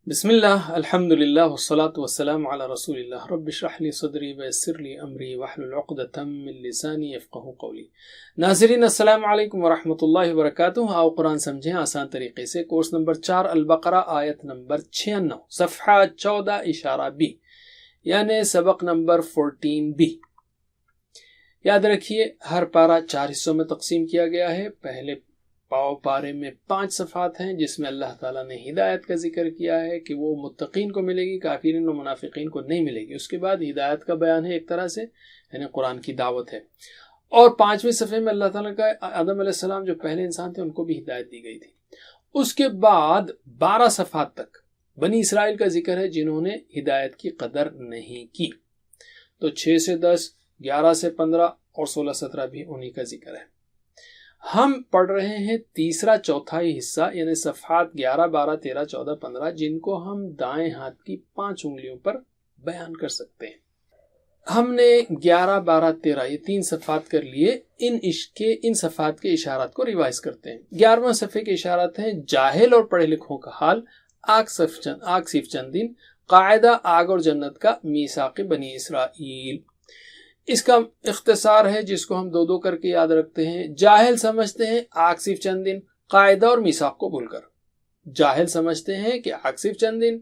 بسم اللہ الحمد للہ والصلاة والسلام علی رسول اللہ رب اشرح لی صدری ویسر لی امری واحلل عقدۃ من لسانی یفقہوا قولی۔ ناظرین السلام علیکم ورحمۃ اللہ وبرکاتہ۔ آؤ قرآن سمجھیں آسان طریقے سے۔ کورس نمبر 4 البقرہ آیت نمبر 96 صفحہ 14 اشارہ B، یعنی سبق نمبر 14B۔ یاد رکھیے ہر پارہ 4 حصوں میں تقسیم کیا گیا ہے۔ پہلے پارے میں 5 صفحات ہیں جس میں اللہ تعالیٰ نے ہدایت کا ذکر کیا ہے کہ وہ متقین کو ملے گی، کافرین و منافقین کو نہیں ملے گی۔ اس کے بعد ہدایت کا بیان ہے، ایک طرح سے یعنی قرآن کی دعوت ہے۔ اور 5ویں صفحے میں اللہ تعالیٰ کا آدم علیہ السلام جو پہلے انسان تھے ان کو بھی ہدایت دی گئی تھی۔ اس کے بعد 12 صفحات تک بنی اسرائیل کا ذکر ہے جنہوں نے ہدایت کی قدر نہیں کی۔ تو 6 سے 10، 11 سے 15 اور 16 17 بھی انہی کا ذکر ہے۔ ہم پڑھ رہے ہیں تیسرا چوتھائی حصہ، یعنی صفحات 11 12 13 14 15، جن کو ہم دائیں ہاتھ کی 5 انگلیوں پر بیان کر سکتے ہیں۔ ہم نے 11 12 13 یہ 3 صفحات کر لیے۔ ان صفحات کے اشارات کو ریوائز کرتے ہیں۔ 11واں صفحے کے اشارات ہیں جاہل اور پڑھے لکھوں کا حال، آگ صرف چند دن، قاعدہ آگ اور جنت کا، میثاق بنی اسرائیل۔ اس کا اختصار ہے جس کو ہم 2 کر کے یاد رکھتے ہیں۔ جاہل سمجھتے ہیں آگ صرف چند دن، قاعدہ اور میثاق کو بھول کر۔ جاہل سمجھتے ہیں کہ آگ صرف چند دن،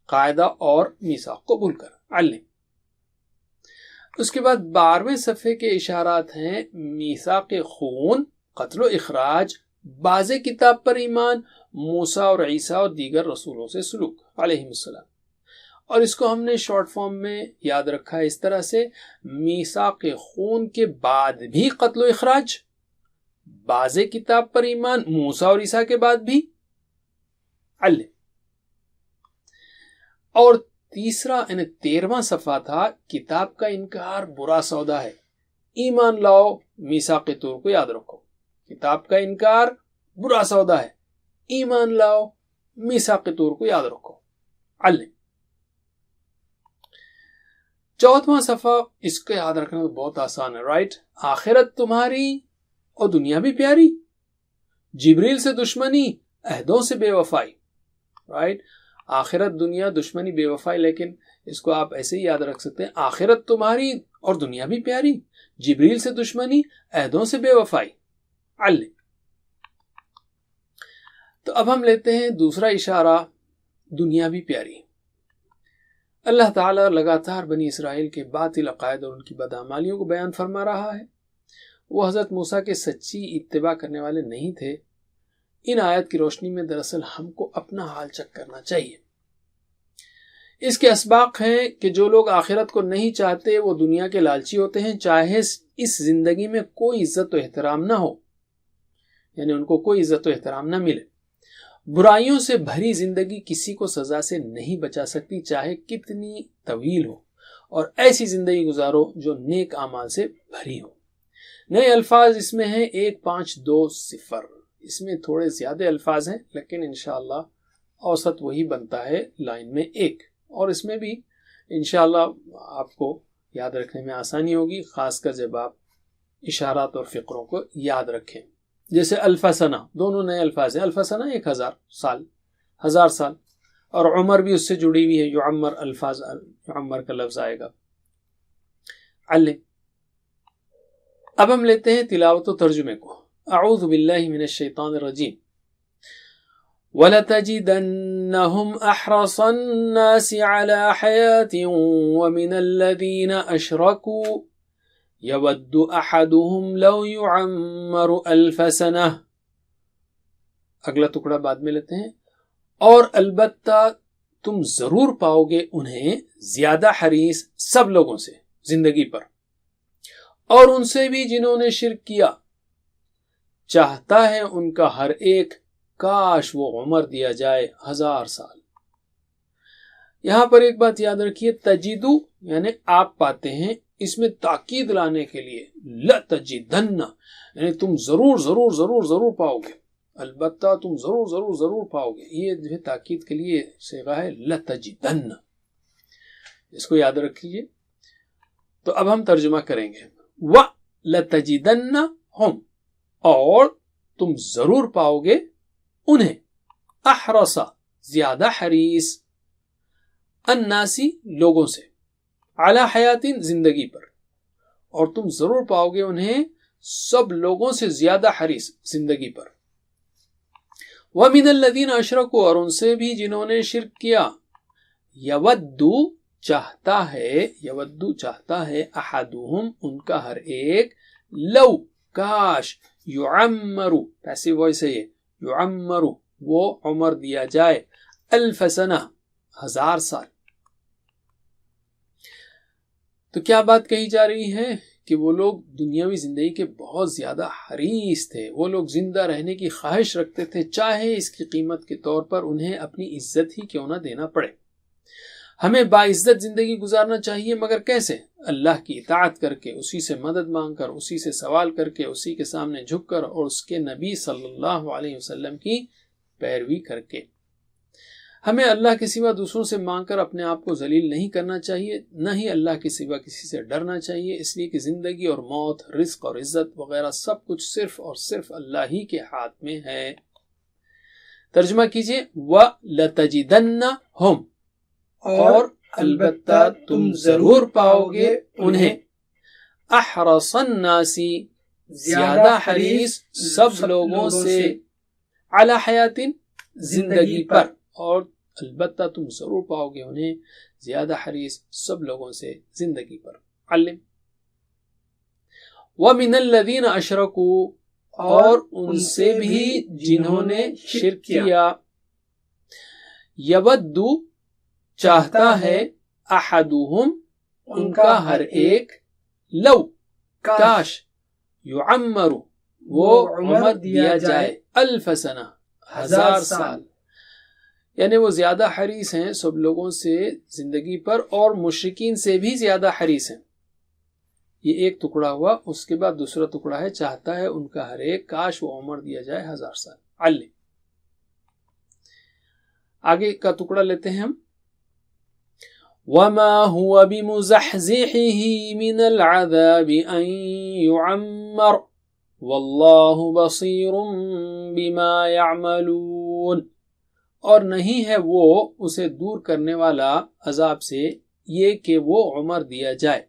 قاعدہ اور میثاق کو بھول کر۔ علم۔ اس کے بعد 12ویں صفحے کے اشارات ہیں میثاق خون، قتل و اخراج، باز کتاب پر ایمان، موسیٰ اور عیسیٰ اور دیگر رسولوں سے سلوک علیہم السلام۔ اور اس کو ہم نے شارٹ فارم میں یاد رکھا ہے اس طرح سے: میثاق خون کے بعد بھی قتل و اخراج، باز کتاب پر ایمان، موسیٰ اور عیسیٰ کے بعد بھی علم۔ اور تیسرا یعنی 13واں صفحہ تھا کتاب کا انکار برا سودا ہے، ایمان لاؤ، میثاق طور کو یاد رکھو۔ کتاب کا انکار برا سودا ہے، ایمان لاؤ، میثاق طور کو یاد رکھو، علم۔ 14واں صفحہ، اس کو یاد رکھنا تو بہت آسان ہے، رائٹ؟ آخرت تمہاری اور دنیا بھی پیاری، جبریل سے دشمنی، عہدوں سے بے وفائی، رائٹ؟ آخرت، دنیا، دشمنی، بے وفائی، لیکن اس کو آپ ایسے ہی یاد رکھ سکتے ہیں: آخرت تمہاری اور دنیا بھی پیاری، جبریل سے دشمنی، عہدوں سے بے وفائی، علم۔ تو اب ہم لیتے ہیں دوسرا اشارہ، دنیا بھی پیاری۔ اللہ تعالیٰ لگاتار بنی اسرائیل کے باطل عقائد اور ان کی بدعمالیوں کو بیان فرما رہا ہے۔ وہ حضرت موسیٰ کے سچی اتباع کرنے والے نہیں تھے۔ ان آیت کی روشنی میں دراصل ہم کو اپنا حال چیک کرنا چاہیے۔ اس کے اسباق ہیں کہ جو لوگ آخرت کو نہیں چاہتے وہ دنیا کے لالچی ہوتے ہیں، چاہے اس زندگی میں کوئی عزت و احترام نہ ہو، یعنی ان کو کوئی عزت و احترام نہ ملے۔ برائیوں سے بھری زندگی کسی کو سزا سے نہیں بچا سکتی، چاہے کتنی طویل ہو، اور ایسی زندگی گزارو جو نیک اعمال سے بھری ہو۔ نئے الفاظ اس میں ہیں 1520۔ اس میں تھوڑے زیادہ الفاظ ہیں لیکن انشاءاللہ اوسط وہی بنتا ہے لائن میں 1، اور اس میں بھی انشاءاللہ آپ کو یاد رکھنے میں آسانی ہوگی، خاص کر جب آپ اشارات اور فقروں کو یاد رکھیں۔ جیسے الفسنہ، دونوں نئے الفاظ ہیں۔ الفسنہ 1000 سال، 1000 سال، اور عمر بھی اس سے جڑی ہوئی ہے، یعمر، الفاظ یعمر کا لفظ آئے گا، علم۔ اب ہم لیتے ہیں تلاوت و ترجمے کو۔ اعوذ باللہ من الشیطان الرجیم۔ وَلَتَجِدَنَّهُمْ أَحْرَصَ النَّاسِ عَلَى حَيَاةٍ وَمِنَ الَّذِينَ أَشْرَكُوا يَوَدُّ أَحَدُهُمْ لَوْ يُعَمَّرُ أَلْفَ سَنَةٍ۔ اگلا ٹکڑا بعد میں لیتے ہیں۔ اور البتہ تم ضرور پاؤ گے انہیں زیادہ حریص سب لوگوں سے زندگی پر، اور ان سے بھی جنہوں نے شرک کیا۔ چاہتا ہے ان کا ہر ایک کاش وہ عمر دیا جائے 1000 سال۔ یہاں پر ایک بات یاد رکھیے، تجدو یعنی آپ پاتے ہیں، اس میں تاکید لانے کے لیے لَتَجِدَنَّ یعنی تم ضرور ضرور ضرور ضرور پاؤ گے، البتہ تم ضرور ضرور ضرور پاؤ گے، یہ جو ہے تاکید کے لیے صیغہ ہے لَتَجِدَنَّ، اس کو یاد رکھیے۔ تو اب ہم ترجمہ کریں گے۔ وَلَتَجِدَنَّهُمْ، اور تم ضرور پاؤ گے انہیں، احرص زیادہ حریص، الناسی لوگوں سے، علی حیاتن زندگی پر، اور تم ضرور پاؤ گے انہیں سب لوگوں سے زیادہ حریص زندگی پر۔ وَمِنَ الَّذِينَ أَشْرَكُوا، اور ان سے بھی جنہوں نے شرک کیا، یودو چاہتا ہے احدہم ان کا ہر ایک، لو کاش، یعمرو پیسیو وائس ہے یہ، یعمرو وہ عمر دیا جائے، الف سنہ 1000 سال۔ تو کیا بات کہی جا رہی ہے کہ وہ لوگ دنیاوی زندگی کے بہت زیادہ حریص تھے، وہ لوگ زندہ رہنے کی خواہش رکھتے تھے، چاہے اس کی قیمت کے طور پر انہیں اپنی عزت ہی کیوں نہ دینا پڑے۔ ہمیں باعزت زندگی گزارنا چاہیے، مگر کیسے؟ اللہ کی اطاعت کر کے، اسی سے مدد مانگ کر، اسی سے سوال کر کے، اسی کے سامنے جھک کر، اور اس کے نبی صلی اللہ علیہ وسلم کی پیروی کر کے۔ ہمیں اللہ کے سوا دوسروں سے مانگ کر اپنے آپ کو ذلیل نہیں کرنا چاہیے، نہ ہی اللہ کے سوا کسی سے ڈرنا چاہیے، اس لیے کہ زندگی اور موت، رزق اور عزت وغیرہ سب کچھ صرف اور صرف اللہ ہی کے ہاتھ میں ہے۔ ترجمہ کیجئے، وَلَتَجِدَنَّهُمْ، اور البتہ تم ضرور پاؤ گے انہیں، احرص الناس زیادہ حریص سب لوگوں سے، علی حیاتن زندگی پر، اور البتہ تم ضرور پاؤ گے انہیں زیادہ حریص سب لوگوں سے زندگی پر۔ علم وَمِنَ الَّذِينَ أَشْرَكُوا، اور ان سے بھی جنہوں نے شرک کیا، یودو چاہتا ہے، احدہم ان کا ہر ایک، لو کاش، یعمر وہ عمر دیا جائے، الف سنہ 1000 سال، یعنی وہ زیادہ حریص ہیں سب لوگوں سے زندگی پر، اور مشرکین سے بھی زیادہ حریص ہیں۔ یہ ایک ٹکڑا ہوا، اس کے بعد دوسرا ٹکڑا ہے، چاہتا ہے ان کا ہر ایک، کاش وہ عمر دیا جائے 1000 سال۔ علم آگے کا ٹکڑا لیتے ہیں ہم، وَمَا هُوَ بِمُزَحْزِحِهِ مِنَ الْعَذَابِ أَن يُعَمَّرَ وَاللَّهُ بَصِيرٌ بِمَا يَعْمَلُونَ، اور نہیں ہے وہ اسے دور کرنے والا عذاب سے، یہ کہ وہ عمر دیا جائے،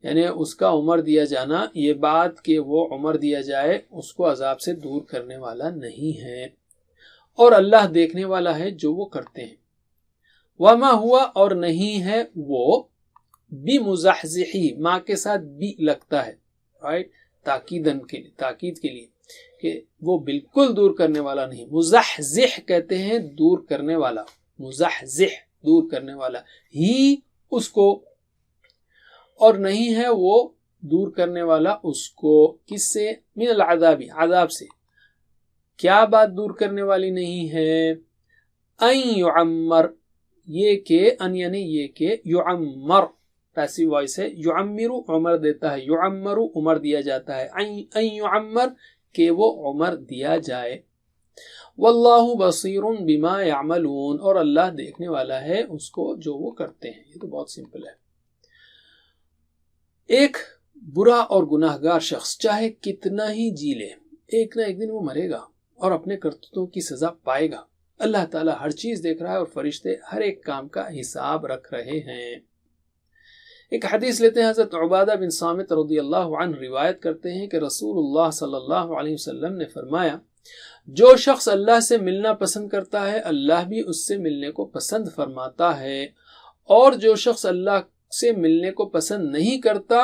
یعنی اس کا عمر دیا جانا، یہ بات کہ وہ عمر دیا جائے اس کو عذاب سے دور کرنے والا نہیں ہے، اور اللہ دیکھنے والا ہے جو وہ کرتے ہیں۔ وما ہوا، اور نہیں ہے وہ، بمزحزحی، ماں کے ساتھ بھی لگتا ہے، رائٹ، تاکید کے لیے کہ وہ بالکل دور کرنے والا نہیں۔ مزحزح کہتے ہیں دور کرنے والا، مزحزح دور کرنے والا، ہی اس کو، اور نہیں ہے وہ دور کرنے والا اس کو، کس سے؟ من العذاب، عذاب سے۔ کیا بات دور کرنے والی نہیں ہے؟ ان یعمر، یہ کہ، ان یعنی یہ کہ، یعمر پیسیو وائس ہے، یعمرو عمر دیتا ہے، یعمرو عمر دیا جاتا ہے، ان یعمر کہ وہ عمر دیا جائے۔ واللہ بصیر بما یعملون، اور اللہ دیکھنے والا ہے اس کو جو وہ کرتے ہیں۔ یہ تو بہت سمپل ہے۔ ایک برا اور گناہگار شخص چاہے کتنا ہی جی لے، ایک نہ ایک دن وہ مرے گا اور اپنے کرتوتوں کی سزا پائے گا۔ اللہ تعالیٰ ہر چیز دیکھ رہا ہے، اور فرشتے ہر ایک کام کا حساب رکھ رہے ہیں۔ ایک حدیث لیتے ہیں، حضرت عبادہ بن صامت رضی اللہ عنہ روایت کرتے ہیں کہ رسول اللہ صلی اللہ علیہ وسلم نے فرمایا، جو شخص اللہ سے ملنا پسند کرتا ہے اللہ بھی اس سے ملنے کو پسند فرماتا ہے، اور جو شخص اللہ سے ملنے کو پسند نہیں کرتا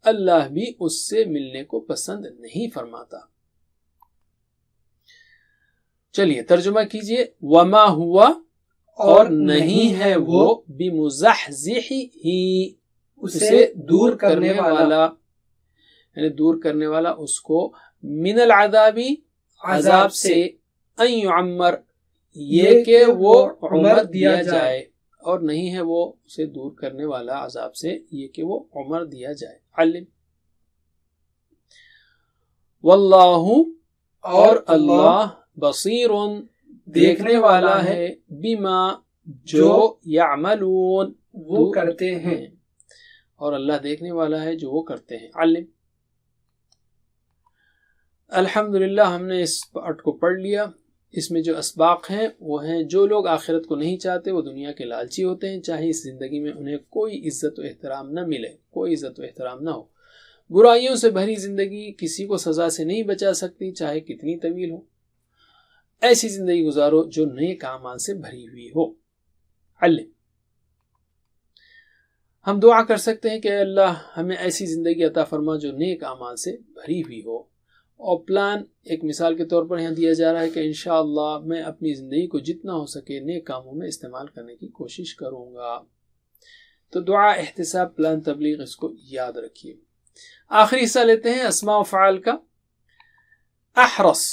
اللہ بھی اس سے ملنے کو پسند نہیں فرماتا۔ چلیے ترجمہ کیجئے، وما ہوا، اور نہیں ہے وہ، بمزحزحی، اسے دور کرنے والا، یعنی دور کرنے والا اس کو، من العذابی، عذاب سے، ان یعمر، یہ کہ وہ عمر دیا جائے، اور نہیں ہے وہ اسے دور کرنے والا عذاب سے، یہ کہ وہ عمر دیا جائے۔ علم واللہ، اور اللہ، بصیر دیکھنے والا ہے، بما جو، یعملون وہ کرتے ہیں، اور اللہ دیکھنے والا ہے جو وہ کرتے ہیں۔ علم الحمدللہ ہم نے اس پارٹ کو پڑھ لیا۔ اس میں جو اسباق ہیں وہ ہیں جو لوگ آخرت کو نہیں چاہتے وہ دنیا کے لالچی ہوتے ہیں، چاہے اس زندگی میں انہیں کوئی عزت و احترام نہ ملے، کوئی عزت و احترام نہ ہو۔ برائیوں سے بھری زندگی کسی کو سزا سے نہیں بچا سکتی، چاہے کتنی طویل ہو۔ ایسی زندگی گزارو جو نیک اعمال سے بھری ہوئی ہو۔ علم، ہم دعا کر سکتے ہیں کہ اے اللہ ہمیں ایسی زندگی عطا فرما جو نیک اعمال سے بھری ہوئی ہو، اور پلان ایک مثال کے طور پر یہاں دیا جا رہا ہے کہ انشاءاللہ میں اپنی زندگی کو جتنا ہو سکے نیک کاموں میں استعمال کرنے کی کوشش کروں گا۔ تو دعا، احتساب، پلان، تبلیغ، اس کو یاد رکھیے۔ آخری حصہ لیتے ہیں اسماء و فعال کا۔ احرص،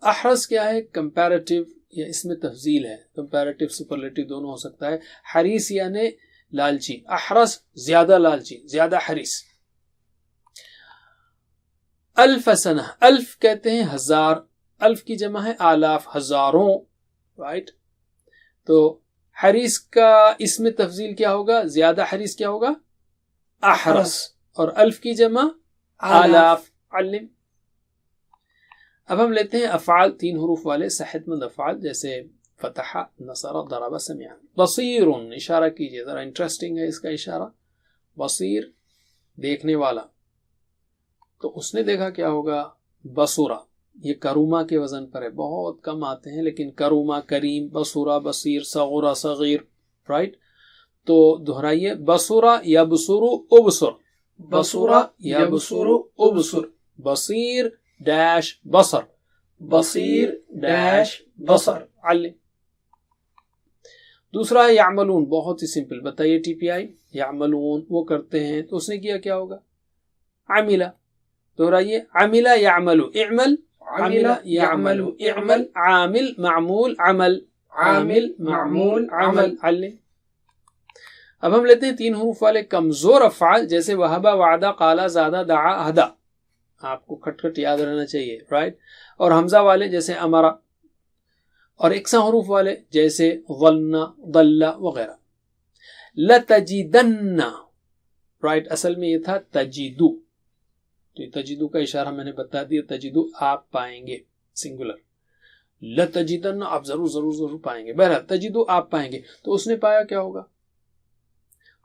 احرص کیا ہے؟ کمپیریٹیو یا اس میں تفضیل ہے، کمپیریٹیو سپرلیٹیو دونوں ہو سکتا ہے۔ حریص یعنی لالچی، احرص زیادہ لالچی، زیادہ حریص۔ الف سنہ، الف کہتے ہیں ہزار، الف کی جمع ہے آلاف، ہزاروں، رائٹ؟ تو حریص کا اس میں تفضیل کیا ہوگا؟ زیادہ حریص کیا ہوگا؟ احرص، اور الف کی جمع آلاف۔ علم۔ اب ہم لیتے ہیں افعال، 3 حروف والے صحت مند افعال، جیسے فتح، نصر، ضرب، سمع۔ بصیر، اشارہ کیجئے، ذرا انٹرسٹنگ ہے اس کا اشارہ۔ بصیر، دیکھنے والا، تو اس نے دیکھا کیا ہوگا؟ بصورہ، یہ کروما کے وزن پر ہے، بہت کم آتے ہیں لیکن کروما، کریم، بصورہ، بصیر، صغورہ، صغیر، رائٹ؟ تو دہرائیے، بصورہ یبصر ابصر، بصورہ یبصر ابصر، بصیر ڈیش بصر، بصیر ڈیش بصر۔ علم۔ دوسرا ہے یعملون، بہت ہی سمپل، بتائیے ٹی پی آئی، یعملون، وہ کرتے ہیں، تو اس نے کیا کیا ہوگا؟ عملہ، دہرائیے، عمل یعمل، اعمل، عمل یعمل، اعمل، عامل معمول عمل، عامل معمول عمل۔ علم۔ اب ہم لیتے ہیں 3 حروف والے کمزور افعال، جیسے وہبہ، وعدہ، قالا، زادہ، دعا، ہدا، آپ کو کھٹ کھٹ یاد رہنا چاہیے، رائٹ؟ اور حمزہ والے جیسے امرا، اور یکساں حروف والے جیسے ظن، ضل وغیرہ۔ لتجدن، رائٹ؟ اصل میں یہ تھا تجدو، تو تجدو کا اشارہ میں نے بتا دیا، تجدو آپ پائیں گے، سنگولر۔ لتجدن آپ ضرور ضرور ضرور پائیں گے، بہرحال تجدو آپ پائیں گے، تو اس نے پایا کیا ہوگا؟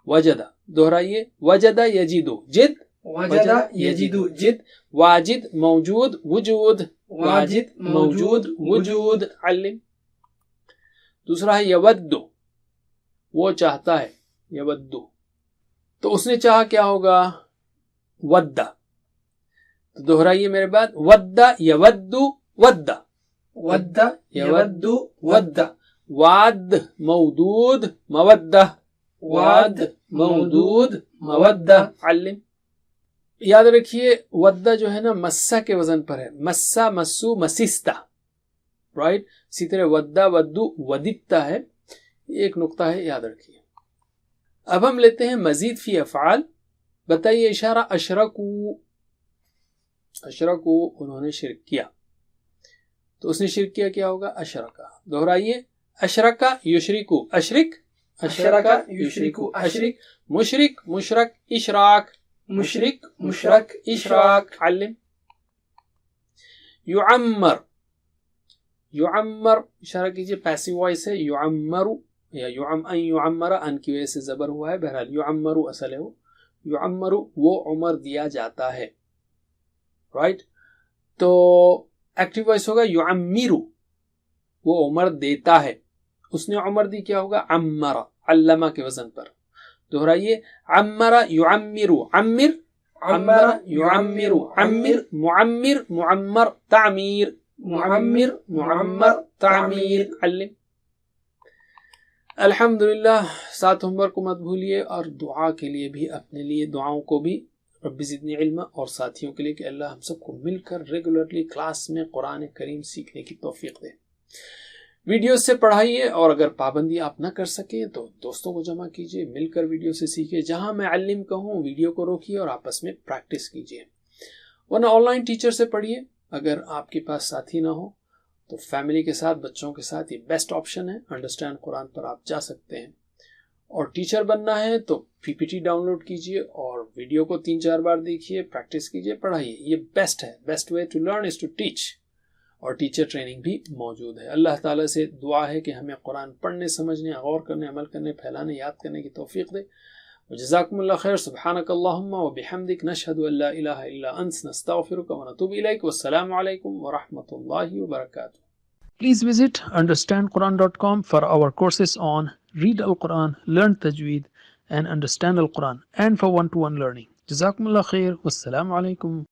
وجدہ، دہرائیے، وجدہ یجدو، جد، وجدہ یجدو، جد، واجد موجود، وجود، واجد موجود، وجود۔ علم۔ دوسرا ہے یودو، وہ چاہتا ہے، یودو، تو اس نے چاہا کیا ہوگا؟ ودہ، تو دہرائیے میرے بعد، ودہ یودو، ودہ، ودہ یودو، ودہ، واد مودود، مودہ، واد مودود، مودہ۔ علم۔ یاد رکھیے ودہ جو ہے نا مسا کے وزن پر ہے، مسا، مسو، مسستا، رائٹ؟ اسی طرح ودہ، ودو، ودتا ہے، ایک نقطہ ہے، یاد رکھیے۔ اب ہم لیتے ہیں مزید فی افعال، بتائیے اشارہ، اشرکو، اشرکو انہوں نے شرک کیا، تو اس نے شرک کیا کیا ہوگا؟ اشرکا، دہرائیے، اشرکا یشرکو، اشرک، اشرکا یشرکو، اشرک، مشرک، مشرک، اشراک، مشرک، مشرک، اشراک۔ علم۔ یعمر، یعمر، اشارہ کیجئے، پیسیو وائس ہے، یعمر یا ان یعمر، ان کی وجہ سے زبر ہوا ہے، بہرحال یعمر اصل ہے، وہ یعمر، وہ عمر دیا جاتا ہے، رائٹ؟ تو ایکٹیو وائس ہوگا یعمر، وہ عمر دیتا ہے، اس نے عمر دی کیا ہوگا؟ عمر، علمہ کے وزن پر، دہرائیے، عمر یعمر، عمر، عمر یعمر، عمر، معمر، معمر، تعمیر، معمر، معمر، تعمیر۔ علم۔ الحمدللہ، 7 ہوم ورک کو مت بھولیے، اور دعا کے لیے بھی، اپنے لیے دعاؤں کو بھی، رب زدنی علما، اور ساتھیوں کے لیے کہ اللہ ہم سب کو مل کر ریگولرلی کلاس میں قرآن کریم سیکھنے کی توفیق دے۔ ویڈیو سے پڑھائیے، اور اگر پابندی آپ نہ کر سکیں تو دوستوں کو جمع کیجئے، مل کر ویڈیو سے سیکھیں، جہاں میں علم کہوں ویڈیو کو روکیے اور آپس میں پریکٹس کیجئے، ورنہ آن لائن ٹیچر سے پڑھیے۔ اگر آپ کے پاس ساتھی نہ ہو تو فیملی کے ساتھ، بچوں کے ساتھ یہ بیسٹ آپشن ہے، انڈرسٹینڈ قرآن پر آپ جا سکتے ہیں۔ اور ٹیچر بننا ہے تو پی پی ٹی ڈاؤن لوڈ کیجئے اور ویڈیو کو 3-4 بار دیکھیے، پریکٹس کیجئے، پڑھائیے، یہ بیسٹ ہے، best way to learn is to teach. اور ٹیچر ٹریننگ بھی موجود ہے. اللہ تعالیٰ سے دعا ہے کہ ہمیں قرآن پڑھنے، سمجھنے، غور کرنے، عمل کرنے، پھیلانے، یاد کرنے کی توفیق دے. وجزاکم اللہ خیر. سبحانک اللہم وبحمدک، نشہد ان لا الہ الا انت، نستغفرک ونتوب الیک. والسلام علیکم ورحمۃ اللہ وبرکاتہ. Please visit understandquran.com for our courses on Read Al-Quran, Learn Tajweed and Understand Al-Quran, and for one-to-one learning. Jazakumullah khair. Wassalamu alaikum.